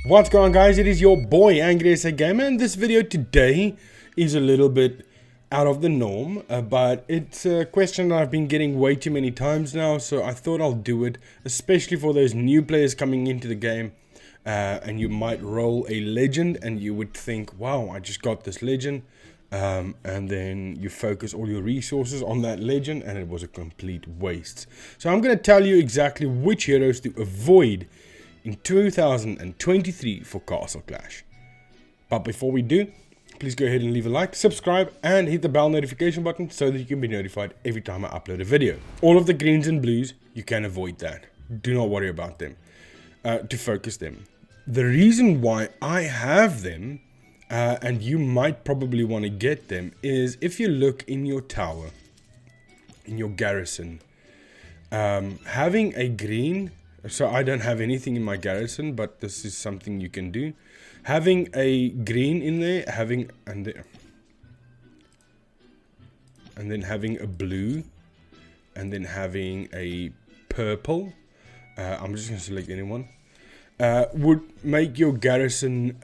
What's going on, guys? It is your boy Angrysagamer, and this video today is a little bit out of the norm, but it's a question that I've been getting way too many times now, so I thought I'll do it, especially for those new players coming into the game. And you might roll a legend and you would think, wow, I just got this legend, and then you focus all your resources on that legend and it was a complete waste. So I'm going to tell you exactly which heroes to avoid in 2023 for Castle Clash. But before we do, please go ahead and leave a like, subscribe, and hit the bell notification button so that you can be notified every time I upload a video. All of the greens and blues, you can avoid that. Do not worry about them, to focus them. The reason why I have them, and you might probably want to get them, is if you look in your tower, in your garrison, having a green. So I don't have anything in my garrison, but this is something you can do. Having a green in there, and then having a blue, and then having a purple. I'm just going to select anyone. Would make your garrison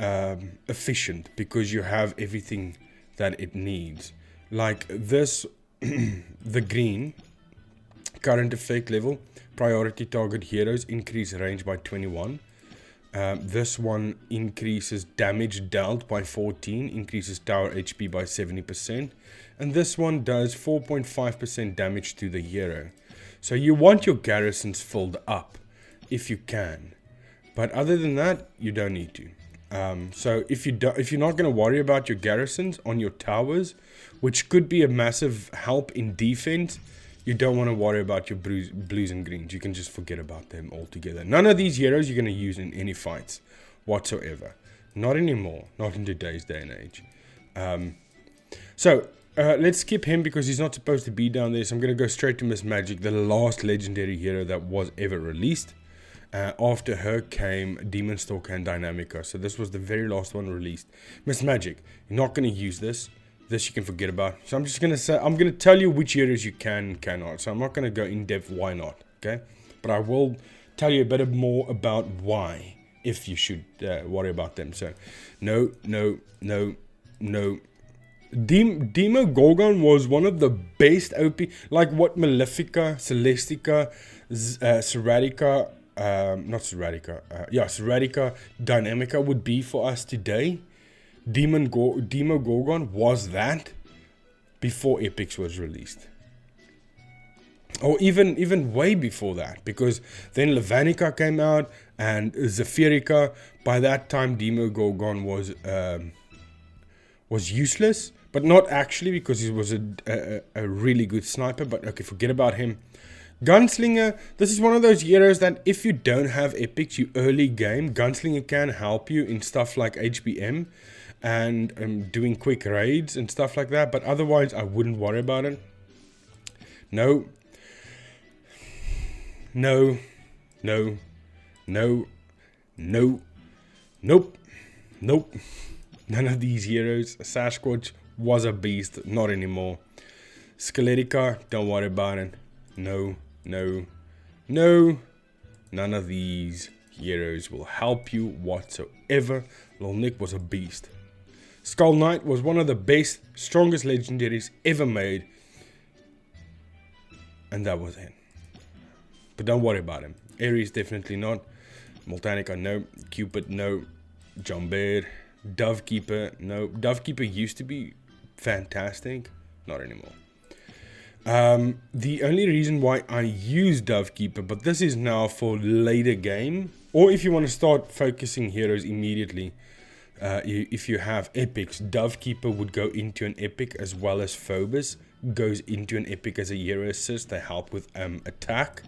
efficient because you have everything that it needs. Like this, the green, current effect level. Priority target heroes increase range by 21. This one increases damage dealt by 14, increases tower HP by 70%. And this one does 4.5% damage to the hero. So you want your garrisons filled up if you can. But other than that, you don't need to. So if you're not going to worry about your garrisons on your towers, which could be a massive help in defense, you don't want to worry about your blues and greens. You can just forget about them altogether. None of these heroes you're going to use in any fights whatsoever. Not anymore. Not in today's day and age. Let's skip him because he's not supposed to be down there. So I'm going to go straight to Miss Magic, the last legendary hero that was ever released. After her came Demon Stalker and Dynamica. So this was the very last one released. Miss Magic, you're not going to use this. This you can forget about. So I'm just going to say, I'm going to tell you which heroes you can and cannot. So I'm not going to go in depth why not, okay? But I will tell you a bit more about why, if you should worry about them. So, no. Demogorgon was one of the best OP, like what Malefica, Celestica, Serratica, Serratica, Dynamica would be for us today. Demogorgon was that before Epics was released, or even way before that, because then Levanica came out and Zephyrica. By that time, Demogorgon was useless, but not actually, because he was a really good sniper. But okay, forget about him. Gunslinger, this is one of those heroes that if you don't have epics, you early game, Gunslinger can help you in stuff like HBM and doing quick raids and stuff like that, but otherwise I wouldn't worry about it. Nope. None of these heroes. Sasquatch was a beast, not anymore. Skeletica, don't worry about it. No. None of these heroes will help you whatsoever. Lil Nick was a beast. Skull Knight was one of the best, strongest legendaries ever made. And that was it. But don't worry about him. Ares, definitely not. Multanica, no. Cupid, no. Jumbear. Dovekeeper, no. Dovekeeper used to be fantastic. Not anymore. The only reason why I use Dovekeeper, but this is now for later game, or if you want to start focusing heroes immediately, if you have epics, Dovekeeper would go into an epic, as well as Phobos goes into an epic as a hero assist. They help with attack.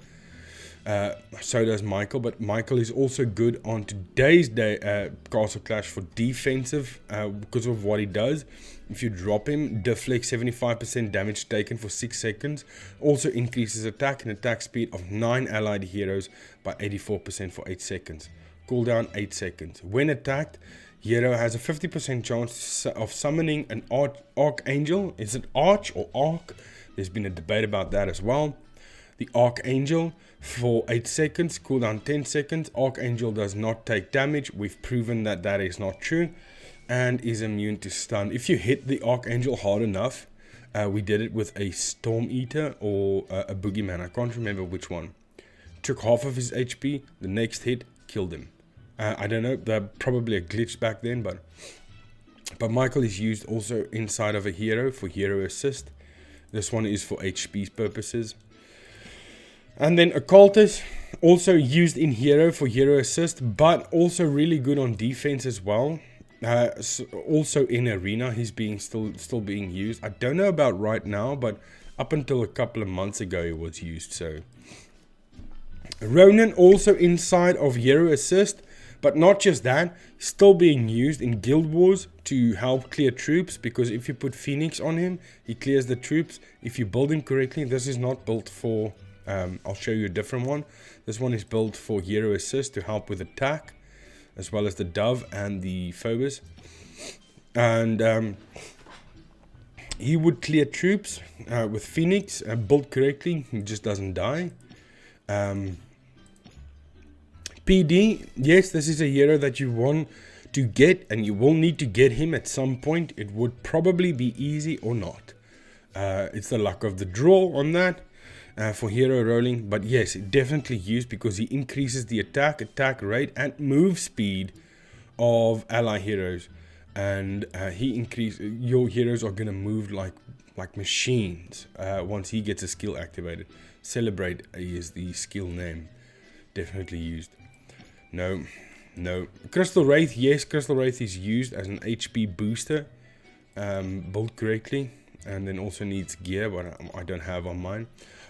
So does Michael, but Michael is also good on today's day Castle Clash for defensive because of what he does. If you drop him, deflect 75% damage taken for 6 seconds. Also increases attack and attack speed of 9 allied heroes by 84% for 8 seconds. Cooldown 8 seconds. When attacked, hero has a 50% chance of summoning an Archangel. Is it Arch or Arc? There's been a debate about that as well. the Archangel for 8 seconds, cooldown 10 seconds. Archangel does not take damage. We've proven that that is not true, and is immune to stun. If you hit the Archangel hard enough, we did it with a Storm Eater or a Boogeyman. I can't remember which one. Took half of his HP. The next hit killed him. I don't know. They're probably a glitch back then, but Michael is used also inside of a hero for hero assist. This one is for HP purposes. And then Occultist, also used in hero for hero assist, but also really good on defense as well. Also in arena, he's still being used. I don't know about right now, but up until a couple of months ago, he was used. So Ronan also inside of hero assist, but not just that, still being used in Guild Wars to help clear troops, because if you put Phoenix on him, he clears the troops. If you build him correctly, this is not built for, I'll show you a different one. This one is built for hero assist to help with attack, as well as the Dove and the Phobos. And he would clear troops with Phoenix, built correctly, he just doesn't die. PD, yes, this is a hero that you want to get, and you will need to get him at some point. It would probably be easy or not. It's the luck of the draw on that for hero rolling. But yes, definitely used because he increases the attack rate, and move speed of ally heroes. And your heroes are gonna move like machines once he gets a skill activated. Celebrate is the skill name. Definitely used. No. Crystal Wraith, yes, Crystal Wraith is used as an HP booster, built correctly, and then also needs gear, but I don't have on mine.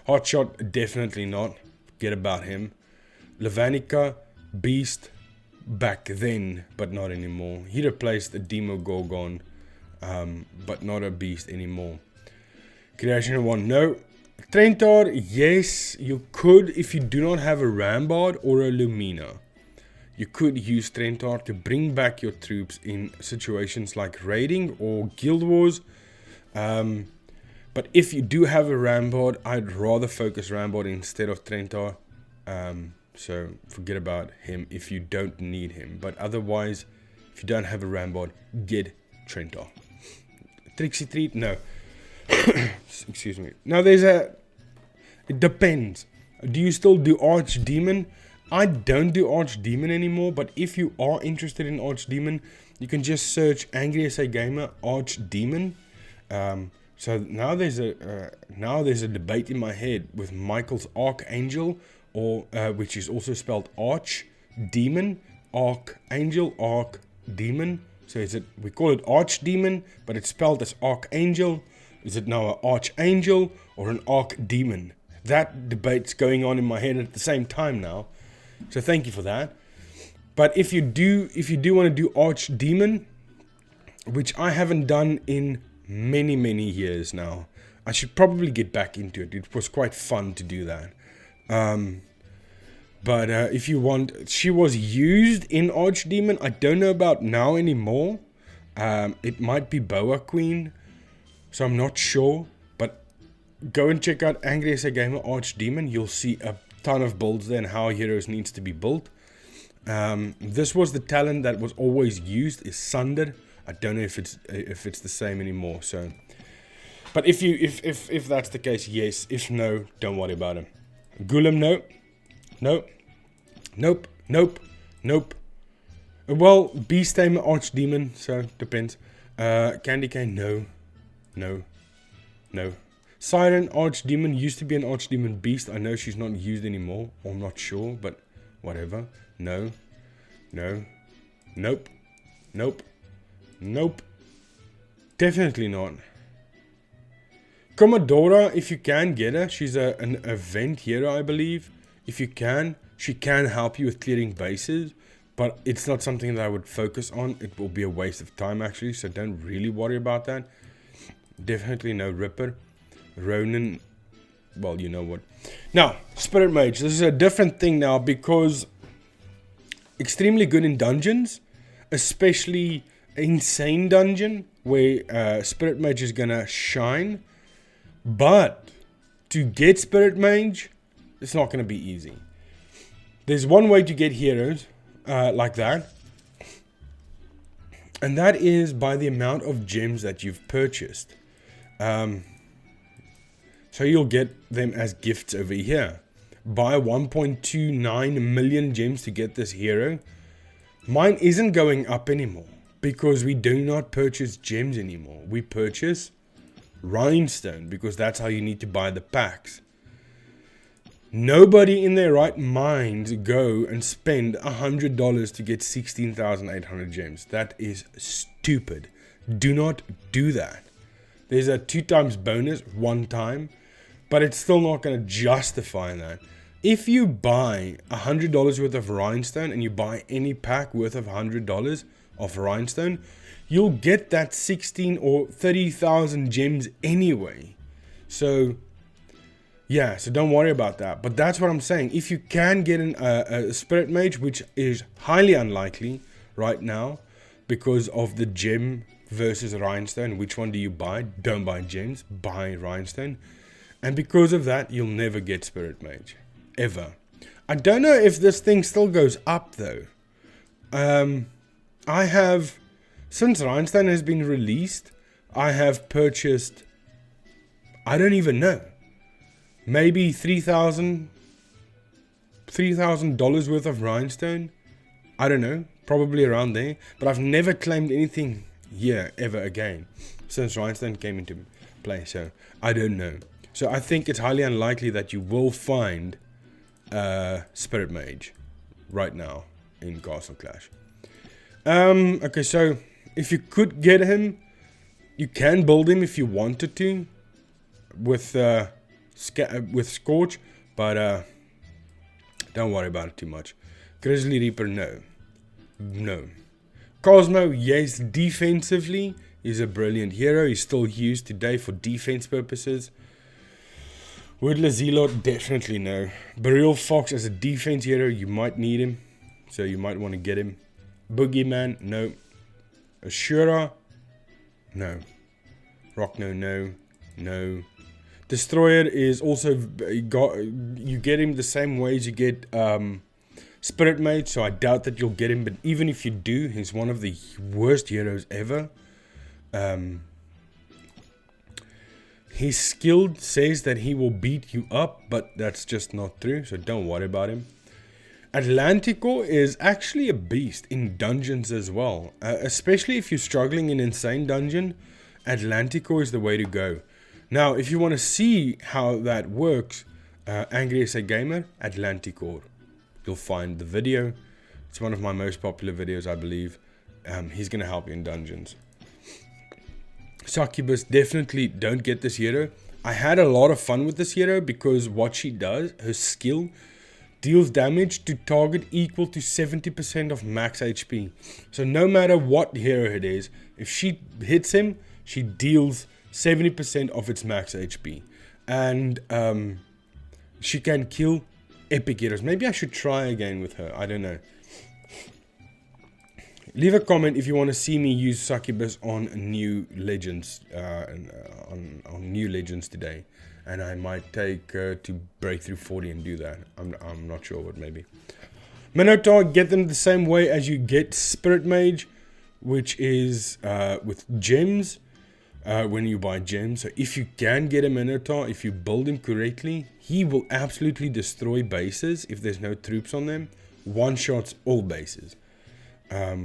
Hotshot, definitely not. Forget about him. Levanica, beast, back then, but not anymore. He replaced the Demogorgon, but not a beast anymore. Creation 1, no. Trentar, yes, you could, if you do not have a Rambard or a Lumina. You could use Trentar to bring back your troops in situations like raiding or Guild Wars. But if you do have a Rambard, I'd rather focus Rambard instead of Trentar. So forget about him if you don't need him. But otherwise, if you don't have a Rambard, get Trentar. Trixie Treat, no. Excuse me. Now it depends. Do you still do Archdemon? I don't do Archdemon anymore, but if you are interested in Archdemon, you can just search Angrysagamer Archdemon. So now there's a debate in my head with Michael's Archangel, or which is also spelled Archdemon, Archangel, Archdemon. So we call it Archdemon, but it's spelled as Archangel. Is it now an Archangel or an Archdemon? That debate's going on in my head at the same time now. So thank you for that. But if you do want to do Archdemon, which I haven't done in many years now, I should probably get back into it. It was quite fun to do that. But if you want, she was used in Archdemon. I don't know about now anymore. It might be Boa Queen, so I'm not sure. But go and check out Angrysagamer Archdemon. You'll see a ton of builds there and how heroes needs to be built. This was the talent that was always used, is Sunder. I don't know if it's the same anymore. So, but if that's the case, yes. If no, don't worry about him. Golem, nope. Well, Beast Tamer Archdemon, so depends. Candy Cane, no. Siren Archdemon used to be an Archdemon beast. I know she's not used anymore. I'm not sure, but whatever. No. Nope. Definitely not. Commodora, if you can get her, she's an event hero, I believe. If you can, she can help you with clearing bases, but it's not something that I would focus on. It will be a waste of time actually, so don't really worry about that. Definitely no Ripper. Ronan, well, you know what. Now, Spirit Mage, this is a different thing now because extremely good in dungeons, especially insane dungeon where Spirit Mage is gonna shine. But to get Spirit Mage, It's not going to be easy. There's one way to get heroes like that. And that is by the amount of gems that you've purchased. So you'll get them as gifts over here. Buy 1.29 million gems to get this hero. Mine isn't going up anymore because we do not purchase gems anymore. We purchase rhinestone because that's how you need to buy the packs. Nobody in their right mind go and spend $100 to get 16,800 gems. That is stupid. Do not do that. There's a 2 times bonus 1 time, but it's still not going to justify that. If you buy $100 worth of rhinestone and you buy any pack worth of $100 of rhinestone, you'll get that 16 or 30,000 gems anyway. So yeah, so don't worry about that. But that's what I'm saying. If you can get a spirit mage, which is highly unlikely right now because of the gem versus rhinestone, which one do you buy? Don't buy gems, buy rhinestone. And because of that, you'll never get spirit mage. Ever. I don't know if this thing still goes up though. I have, since rhinestone has been released, I have purchased, I don't even know, maybe $3,000 worth of rhinestone. I don't know, probably around there. But I've never claimed anything here ever again since rhinestone came into play. So I don't know. So I think it's highly unlikely that you will find spirit mage right now in Castle Clash. Okay, so if you could get him, you can build him if you wanted to with Scorch, but don't worry about it too much. Grizzly Reaper, no. Cosmo, yes, defensively he's a brilliant hero. He's still used today for defense purposes. Woodler Zealot, definitely no. Burial Fox as a defense hero, you might need him, so you might want to get him. Boogeyman, no. Ashura, no. Rockno, no. Destroyer is also, you get him the same way as you get Spirit Mage, so I doubt that you'll get him, but even if you do, he's one of the worst heroes ever. His skill says that he will beat you up, but that's just not true, so don't worry about him. Atlantico is actually a beast in dungeons as well, especially if you're struggling in Insane Dungeon. Atlantico is the way to go. Now, if you want to see how that works, Angrysagamer, Atlantico. You'll find the video. It's one of my most popular videos, I believe. He's going to help you in dungeons. Succubus, definitely don't get this hero. I had a lot of fun with this hero because what she does, her skill, deals damage to target equal to 70% of max HP. So no matter what hero it is, if she hits him, she deals 70% of its max HP. And she can kill epic heroes. Maybe I should try again with her. I don't know. Leave a comment if you want to see me use Succubus on new legends, on new legends today, and I might take to breakthrough 40 and do that. I'm not sure, but maybe. Minotaur, get them the same way as you get Spirit Mage, which is with gems. When you buy gems, so if you can get a Minotaur, if you build him correctly, he will absolutely destroy bases if there's no troops on them. One shots all bases.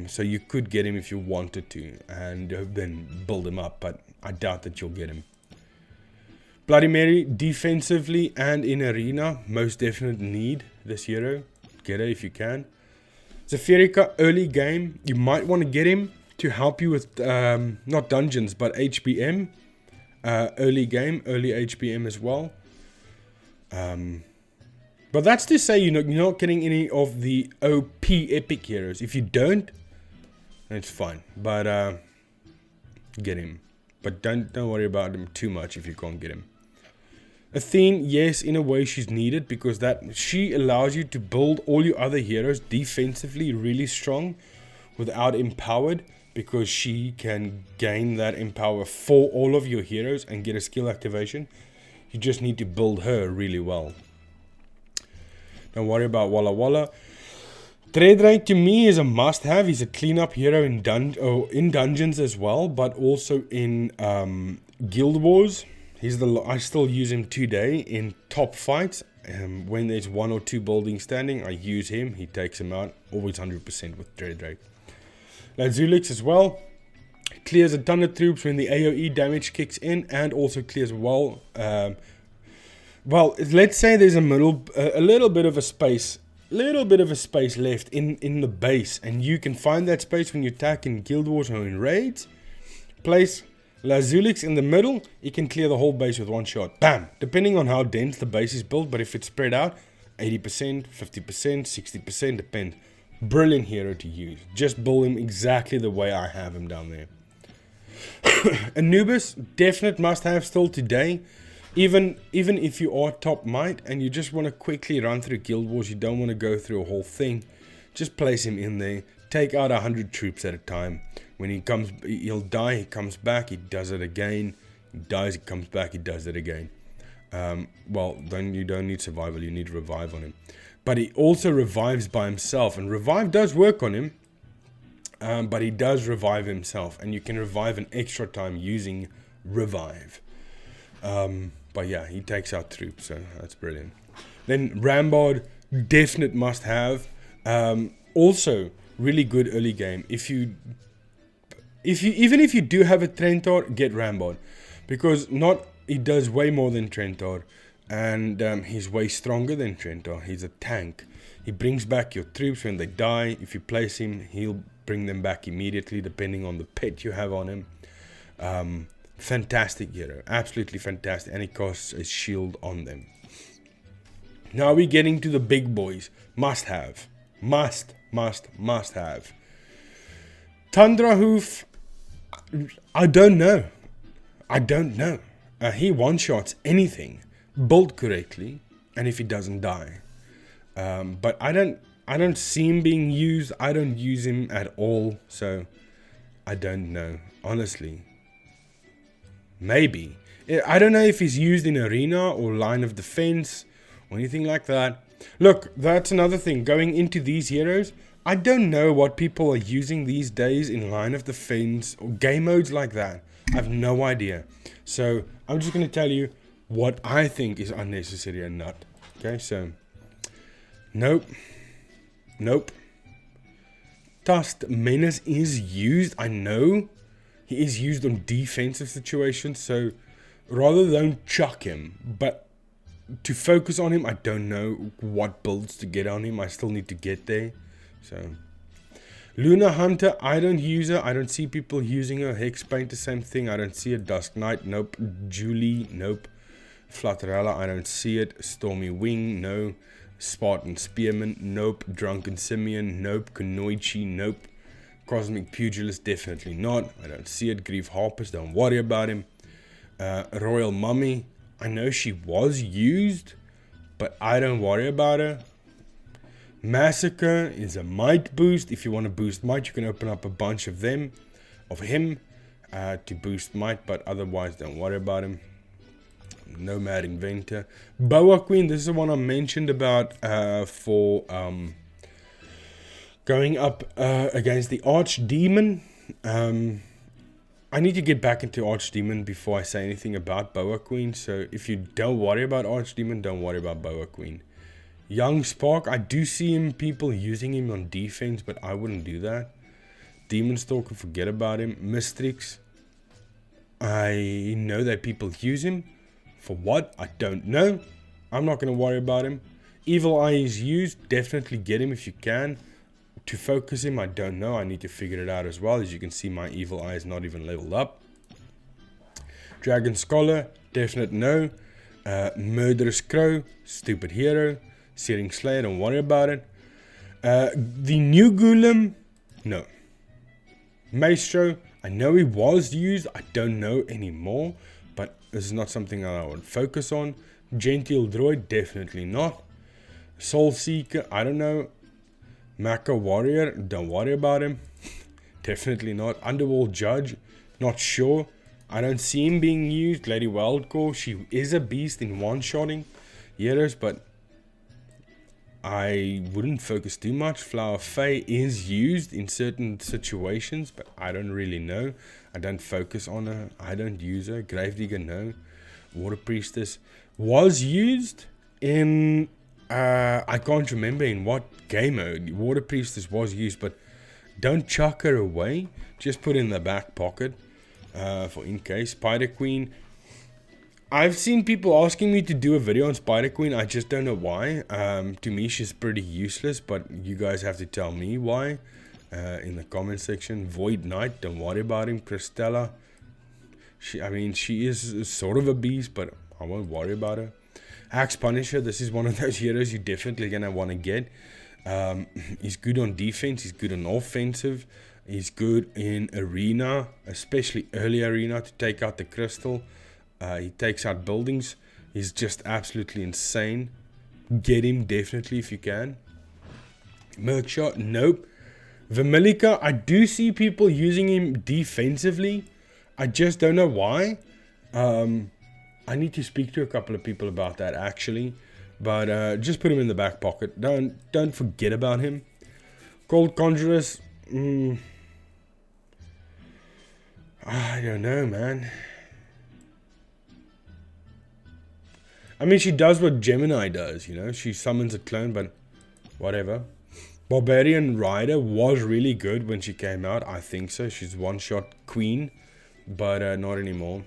So you could get him if you wanted to, and then build him up, but I doubt that you'll get him. Bloody Mary, defensively and in arena, most definitely need this hero. Get her if you can. Zephyrica, early game, you might want to get him to help you with, not dungeons, but HBM. Early game, early HBM as well. But that's to say you're not getting any of the OP epic heroes. If you don't, it's fine. But get him. But don't worry about him too much if you can't get him. Athene, yes, in a way she's needed because she allows you to build all your other heroes defensively really strong without empowered, because she can gain that empower for all of your heroes and get a skill activation. You just need to build her really well. Don't worry about Walla Walla. Dreadrake to me is a must-have. He's a cleanup hero in dungeons as well, but also in Guild Wars. I still use him today in top fights. When there's 1 or 2 buildings standing, I use him. He takes him out. Always 100% with Dreadrake. Lazulix as well. Clears a ton of troops when the AoE damage kicks in, and also clears well. Well, let's say there's a little bit of a space left in the base, and you can find that space when you attack in Guild Wars or in raids. Place Lazulix in the middle, you can clear the whole base with one shot. Bam! Depending on how dense the base is built, but if it's spread out, 80%, 50%, 60%, depends. Brilliant hero to use. Just build him exactly the way I have him down there. Anubis, definite must-have still today. Even if you are top might and you just want to quickly run through Guild Wars, you don't want to go through a whole thing, just place him in there. Take out 100 troops at a time. When he comes, he'll die, he comes back, he does it again. He dies, he comes back, he does it again. Well, then you don't need survival, you need revive on him. But he also revives by himself, and revive does work on him. But he does revive himself, and you can revive an extra time using revive. But yeah, he takes out troops, so that's brilliant. Then Rambod, definite must have. Also, really good early game. Even if you do have a Trentor, get Rambod, because he does way more than Trentor, and he's way stronger than Trentor. He's a tank. He brings back your troops when they die. If you place him, he'll bring them back immediately, depending on the pet you have on him. Fantastic hero, absolutely fantastic, and he costs a shield on them. Now we're getting to the big boys. Must have, must have. Tundrahoof, I don't know. He one-shots anything built correctly, and if he doesn't die. But I don't see him being used. I don't use him at all, so I don't know, honestly. Maybe. I don't know if he's used in arena or line of defense or anything like that. Look, that's another thing. Going into these heroes, I don't know what people are using these days in line of defense or game modes like that. I have no idea. So I'm just going to tell you what I think is unnecessary and not. Okay, so nope. Tusk Menace is used, I know. He is used on defensive situations, so rather don't chuck him. But to focus on him, I don't know what builds to get on him. I still need to get there. So Luna Hunter, I don't use her. I don't see people using her. Hexpaint, the same thing. I don't see it. Dusk Knight, nope. Julie, nope. Flutterella, I don't see it. Stormy Wing, no. Spartan Spearman, nope. Drunken Simeon, nope. Kunoichi, nope. Cosmic Pugilist, definitely not. I don't see it. Grief Harpers, don't worry about him. Royal Mummy, I know she was used, but I don't worry about her. Massacre is a might boost. If you want to boost might, you can open up a bunch of him to boost might, but otherwise don't worry about him. Nomad Inventor. Boa Queen, this is the one I mentioned about for going up against the Archdemon. I need to get back into Archdemon before I say anything about Boa Queen. So if you don't worry about Archdemon, don't worry about Boa Queen. Young Spark, I do see people using him on defense, but I wouldn't do that. Demon Stalker, forget about him. Mistrix, I know that people use him. For what? I don't know. I'm not going to worry about him. Evil Eye is used. Definitely get him if you can. To focus him, I don't know. I need to figure it out as well. As you can see, my Evil Eye is not even leveled up. Dragon Scholar, definite no. Murderous Crow, stupid hero. Searing Slayer, don't worry about it. The new Golem, no. Maestro, I know he was used. I don't know anymore. But this is not something that I would focus on. Gentile Droid, definitely not. Soul Seeker, I don't know. Maka Warrior, don't worry about him. Definitely not. Underworld Judge, not sure. I don't see him being used. Lady Wildcore, she is a beast in one-shotting heroes, but I wouldn't focus too much. Flower Fae is used in certain situations, but I don't really know. I don't focus on her. I don't use her. Gravedigger, no. Water Priestess was used in... I can't remember in what game mode. Water Priestess was used, but don't chuck her away. Just put it in the back pocket for in case. Spider Queen... I've seen people asking me to do a video on Spider Queen. I just don't know why. To me, she's pretty useless, but you guys have to tell me why in the comment section. Void Knight, don't worry about him. Crystella, she is sort of a beast, but I won't worry about her. Axe Punisher, this is one of those heroes you're definitely going to want to get. He's good on defense, he's good on offensive. He's good in arena, especially early arena, to take out the crystal. He takes out buildings. He's just absolutely insane. Get him definitely if you can. Merkshot, nope. Vermilica, I do see people using him defensively. I just don't know why. I need to speak to a couple of people about that actually. But just put him in the back pocket. Don't forget about him. Cold Conjurers. I don't know, man. I mean, she does what Gemini does, you know. She summons a clone, but whatever. Barbarian Rider was really good when she came out. I think so. She's one-shot queen, but not anymore.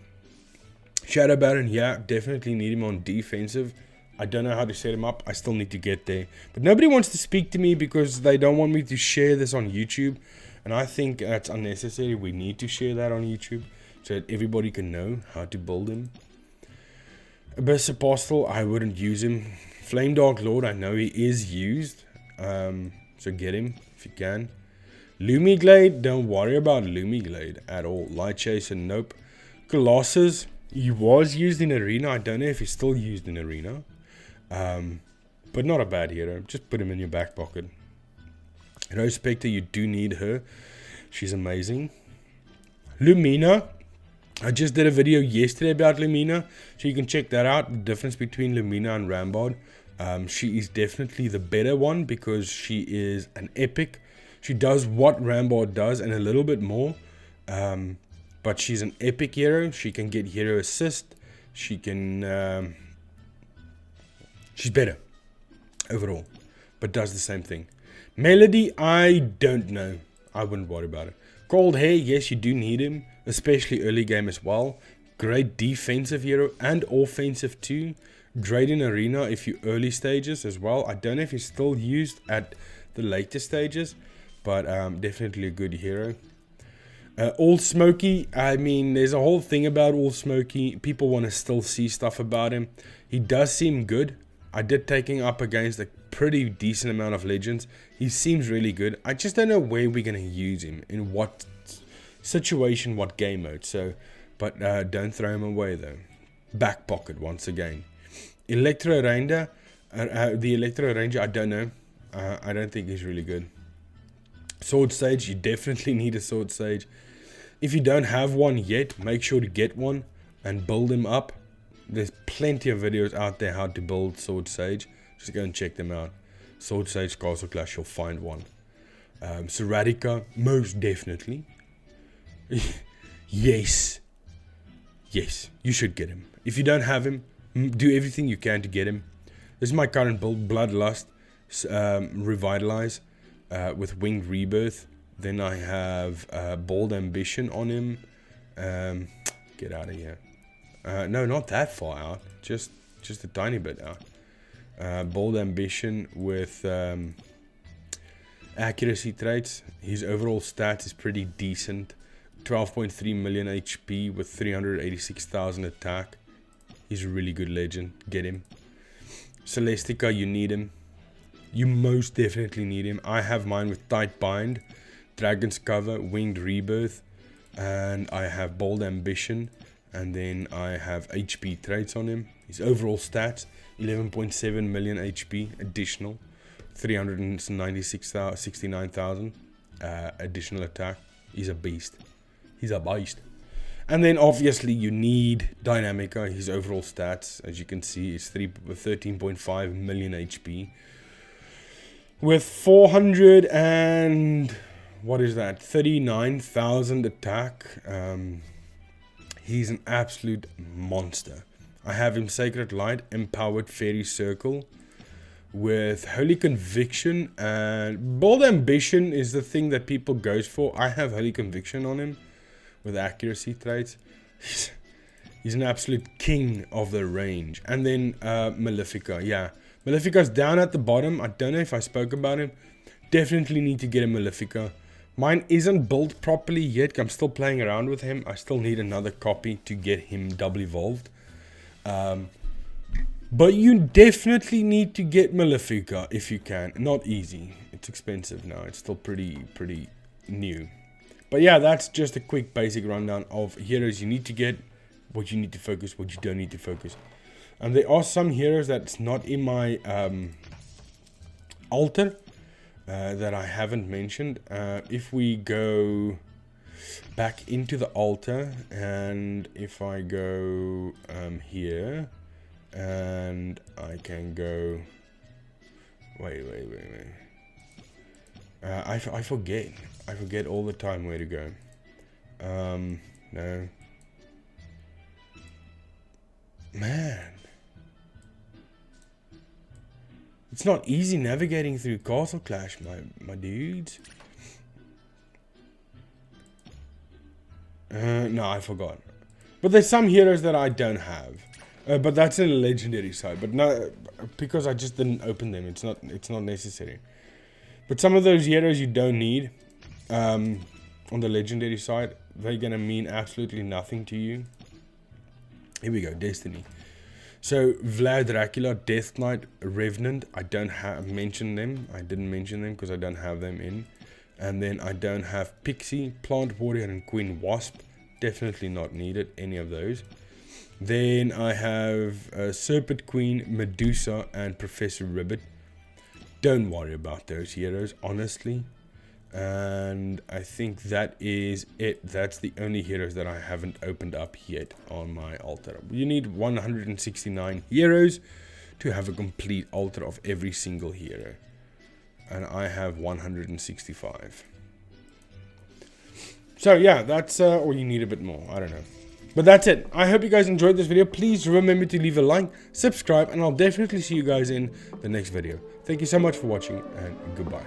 Shadow Baron, yeah, definitely need him on defensive. I don't know how to set him up. I still need to get there. But nobody wants to speak to me because they don't want me to share this on YouTube. And I think that's unnecessary. We need to share that on YouTube so that everybody can know how to build him. Abyss Apostle, I wouldn't use him. Flame Dark Lord, I know he is used. So get him if you can. Lumiglade, don't worry about Lumiglade at all. Light Chaser, nope. Colossus, he was used in Arena. I don't know if he's still used in Arena. But not a bad hero. Just put him in your back pocket. Rose Spectre, you do need her. She's amazing. Lumina. I just did a video yesterday about Lumina, so you can check that out, the difference between Lumina and Rambod. She is definitely the better one because she is an epic. She does what Rambod does and a little bit more, but she's an epic hero. She can get hero assist. She can... she's better overall, but does the same thing. Melody, I don't know. I wouldn't worry about it. Cold Hair, yes, you do need him. Especially early game as well. Great defensive hero and offensive too. Great in arena if you early stages as well. I don't know if he's still used at the later stages, but definitely a good hero. All Smoky, I mean, there's a whole thing about All Smoky. People want to still see stuff about him. He does seem good. I did take him up against a pretty decent amount of legends. He seems really good. I just don't know where we're going to use him, in what situation, what game mode. So, but don't throw him away though. Back pocket once again. Electro Ranger, the Electro Ranger, I don't know. I don't think he's really good. Sword Sage, you definitely need a Sword Sage. If you don't have one yet, make sure to get one and build him up. There's plenty of videos out there how to build Sword Sage. Just go and check them out. Sword Sage Castle Clash, you'll find one. Seradica, most definitely. Yes, you should get him. If you don't have him, do everything you can to get him. This is my current build. Bloodlust, Revitalize with Winged Rebirth. Then I have Bold Ambition on him. Get out of here. No, not that far out. Just a tiny bit out. Bold Ambition with accuracy traits. His overall stats is pretty decent. 12.3 million HP with 386,000 attack. He's a really good legend. Get him. Celestica, you need him. You most definitely need him. I have mine with Tight Bind, Dragon's Cover, Winged Rebirth, and I have Bold Ambition, and then I have HP traits on him. His overall stats, 11.7 million HP additional, 369,000 additional attack. He's a beast. He's a beast. And then obviously you need Dynamica. His overall stats, as you can see, is 13.5 million HP. with 400 and what is that, 39,000 attack. He's an absolute monster. I have him Sacred Light, Empowered Fairy Circle, with Holy Conviction, and Bold Ambition is the thing that people goes for. I have Holy Conviction on him with accuracy traits. He's an absolute king of the range. And then Malefica, yeah. Malefica's down at the bottom. I don't know if I spoke about him. Definitely need to get a Malefica. Mine isn't built properly yet. I'm still playing around with him. I still need another copy to get him double evolved. But you definitely need to get Malefica if you can. Not easy. It's expensive now. It's still pretty new. But yeah, that's just a quick basic rundown of heroes you need to get, what you need to focus, what you don't need to focus. And there are some heroes that's not in my altar that I haven't mentioned. If we go back into the altar, and if I go here, and I can go, wait. I forget all the time where to go. No. Man. It's not easy navigating through Castle Clash, my dudes. No, I forgot. But there's some heroes that I don't have. But that's in the legendary side. But no, because I just didn't open them. It's not necessary. But some of those heroes you don't need on the legendary side, they're gonna mean absolutely nothing to you. Here we go, Destiny. So Vlad Dracula, Death Knight, Revenant, I don't have mentioned them. I didn't mention them because I don't have them in. And then I don't have Pixie, Plant Warrior, and Queen Wasp. Definitely not needed, any of those. Then I have Serpent Queen, Medusa, and Professor Ribbit. Don't worry about those heroes, honestly. And I think that is it. That's the only heroes that I haven't opened up yet on my altar. You need 169 heroes to have a complete altar of every single hero. And I have 165. So yeah, that's, or you need a bit more, I don't know. But that's it. I hope you guys enjoyed this video. Please remember to leave a like, subscribe, and I'll definitely see you guys in the next video. Thank you so much for watching, and goodbye.